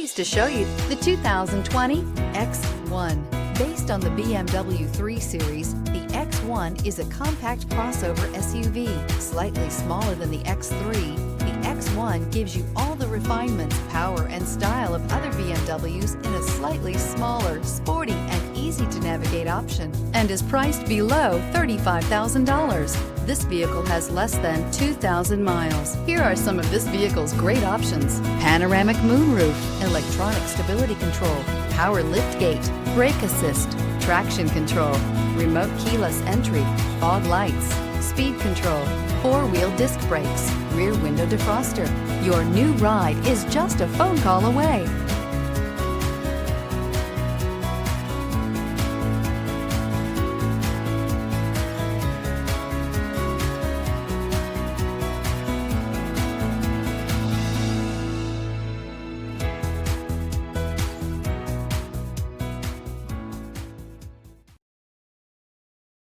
Pleased to show you the 2020 X1. Based on the BMW 3 Series, the X1 is a compact crossover SUV. Slightly smaller than the X3, the X1 gives you all the refinements, power, and style of other BMWs in a slightly smaller, sporty, and easy-to-navigate option, and is priced below $35,000. This vehicle has less than 2,000 miles. Here are some of this vehicle's great options: panoramic moonroof, electronic stability control, power liftgate, brake assist, traction control, remote keyless entry, fog lights, speed control, four-wheel disc brakes, rear window defroster. Your new ride is just a phone call away.